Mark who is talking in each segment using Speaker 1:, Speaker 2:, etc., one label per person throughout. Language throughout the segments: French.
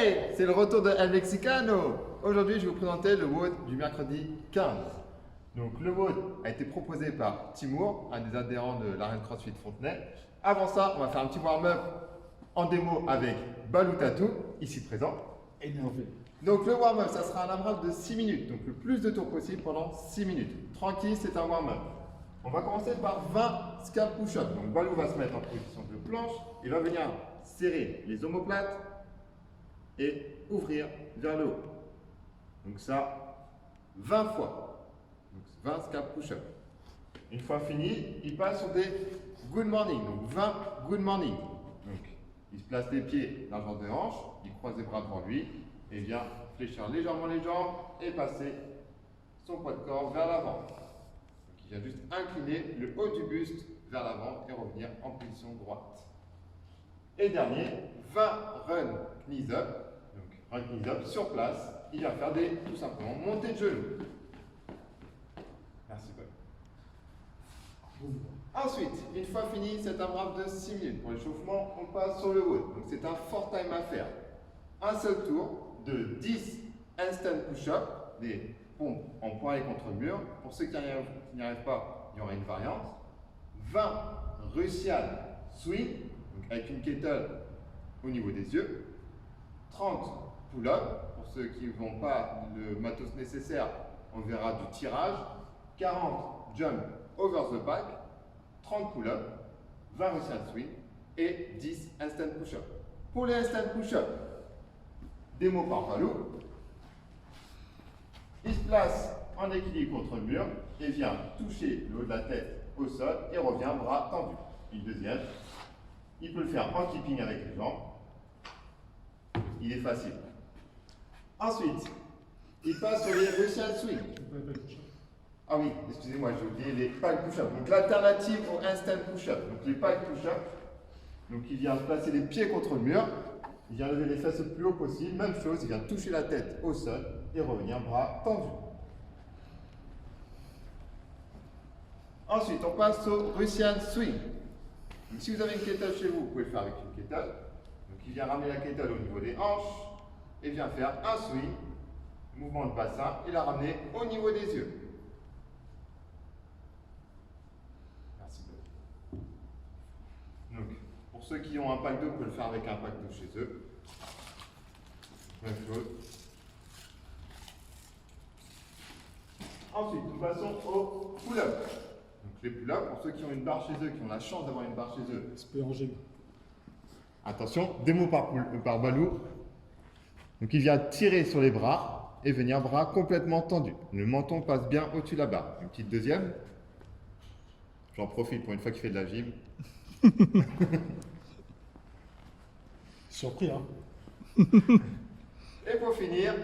Speaker 1: Hey, c'est le retour de El Mexicano. Aujourd'hui, je vais vous présenter le WOD du mercredi 15. Donc, le WOD a été proposé par Timour, un des adhérents de l'arène CrossFit Fontenay. Avant ça, on va faire un petit warm-up en démo avec Balou Tatou, ici présent.
Speaker 2: Énervé.
Speaker 1: Donc, le warm-up, ça sera un AMRAP de 6 minutes. Donc, le plus de tours possible pendant 6 minutes. Tranquille, c'est un warm-up. On va commencer par 20 scap push-up. Donc, Balou va se mettre en position de planche. Il va venir serrer les omoplates et ouvrir vers le haut. Donc ça, 20 fois. Donc 20 scap push-up. Une fois fini, il passe sur des good morning. Donc 20 good morning. Donc il se place les pieds largeur de hanche, il croise les bras devant lui et vient fléchir légèrement les jambes et passer son poids de corps vers l'avant. Donc il vient juste incliner le haut du buste vers l'avant et revenir en position droite. Et dernier, 20 run knees up. Donc run knees up sur place. Il va faire tout simplement montées de genoux. Merci Paul. Ensuite, une fois fini cet AMRAP de 6 minutes pour l'échauffement, on passe sur le WOD. Donc c'est un fort time à faire. Un seul tour de 10 handstand push-up, des pompes en poignée contre le mur. Pour ceux qui n'y arrivent pas, il y aura une variante. 20 Russian swing, donc avec une kettle au niveau des yeux. 30 pull-up, pour ceux qui n'ont pas le matos nécessaire, on verra du tirage. 40 jump over the back, 30 pull-up, 20 Russian swing et 10 handstand push-up. Pour les handstand push-up, démo par Balou. Il se place en équilibre contre le mur et vient toucher le haut de la tête au sol et revient bras tendus. Une deuxième. Il peut le faire en keeping avec les jambes. Il est facile. Ensuite, il passe sur les Russian swing. Ah oui, excusez-moi, j'ai oublié les pike push-up. Donc l'alternative au instant push-up. Donc les pike push-up. Donc il vient placer les pieds contre le mur. Il vient lever les fesses le plus haut possible. Même chose, il vient toucher la tête au sol et revenir bras tendus. Ensuite, on passe au Russian swing. Donc, si vous avez une kettle chez vous, vous pouvez le faire avec une kettle. Donc il vient ramener la kettle au niveau des hanches et vient faire un swing, mouvement de bassin, et la ramener au niveau des yeux. Merci beaucoup. Donc, pour ceux qui ont un pack d'eau, vous pouvez le faire avec un pack d'eau chez eux. Même chose. Ensuite, nous passons au pull-up. Donc les pull-up, pour ceux qui ont une barre chez eux, qui ont la chance d'avoir une barre chez eux.
Speaker 2: C'est peu en gym.
Speaker 1: Attention, démo par Balou. Donc il vient tirer sur les bras et venir bras complètement tendus. Le menton passe bien au-dessus de la barre. Une petite deuxième. J'en profite pour une fois qu'il fait de la gym.
Speaker 2: Surpris, hein.
Speaker 1: Et pour finir,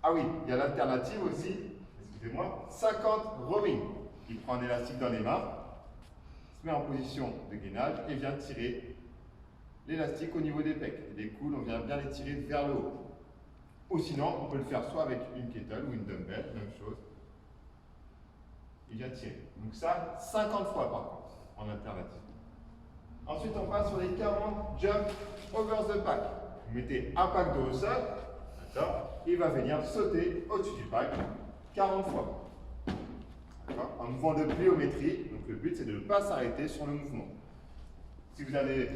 Speaker 1: ah oui, il y a l'alternative aussi, excusez-moi, 50 rowing. Il prend un élastique dans les mains, se met en position de gainage et vient tirer l'élastique au niveau des pecs. Les coudes, on vient bien les tirer vers le haut. Ou sinon, on peut le faire soit avec une kettle ou une dumbbell, même chose. Il vient tirer. Donc ça, 50 fois par contre, en alternative. Ensuite, on passe sur les 40 jump over the pack. Vous mettez un pack de au sol, d'accord. Il va venir sauter au-dessus du pack 40 fois. Un mouvement de pliométrie. Donc le but, c'est de ne pas s'arrêter sur le mouvement. Si vous avez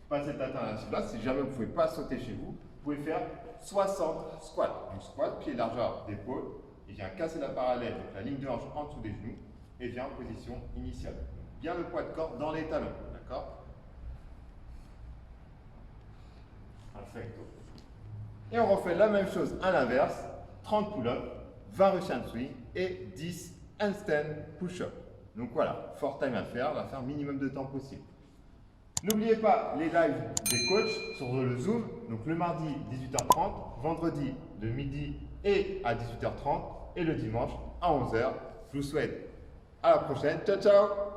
Speaker 1: pas cette alternative-là, si jamais vous ne pouvez pas sauter chez vous, vous pouvez faire 60 squats. Donc squat, pied largeur d'épaule, il vient casser la parallèle, donc la ligne de hanche en dessous des genoux, et vient en position initiale. Donc, bien le poids de corps dans les talons, d'accord? Perfecto. Et on refait la même chose à l'inverse, 30 pull-up, 20 Russian swing et 10 handstand push-up. Donc voilà, fort time à faire, on va faire minimum de temps possible. N'oubliez pas les lives des coachs sur le Zoom, donc le mardi 18h30, vendredi de midi et à 18h30 et le dimanche à 11h. Je vous souhaite à la prochaine. Ciao, ciao!